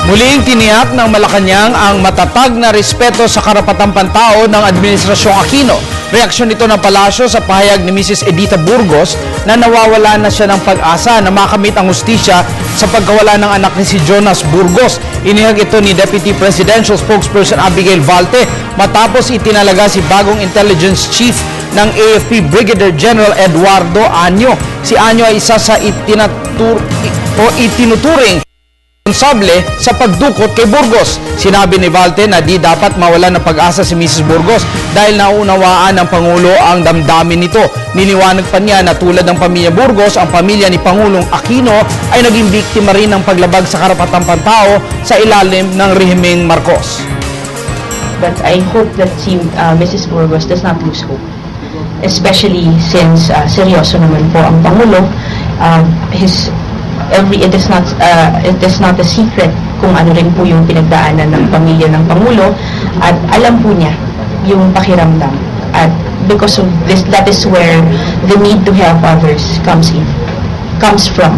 Muling tiniyak ng Malacanang ang matatag na respeto sa karapatang pantao ng Administrasyong Aquino. Reaksyon nito ng palasyo sa pahayag ni Mrs. Edita Burgos na nawawala na siya ng pag-asa na makamit ang hustisya sa pagkawala ng anak ni si Jonas Burgos. Inihag ito ni Deputy Presidential Spokesperson Abigail Valte matapos itinalaga si bagong Intelligence Chief ng AFP Brigadier General Eduardo Año. Si Año ay isa sa itinuturing responsable sa pagdukot kay Burgos. Sinabi ni Valte na di dapat mawalan ng pag-asa si Mrs. Burgos dahil naunawaan ng Pangulo ang damdamin nito. Niniwanag pa niya na tulad ng pamilya Burgos, ang pamilya ni Pangulong Aquino ay naging biktima rin ng paglabag sa karapatang pantao sa ilalim ng rehimeng Marcos. But I hope that Mrs. Burgos does not lose hope. Especially since seryoso naman po ang Pangulo. It is not a secret kung ano rin po yung pinagdaanan ng pamilya ng Pangulo at alam po niya yung pakiramdam, at because of this, that is where the need to help others comes from.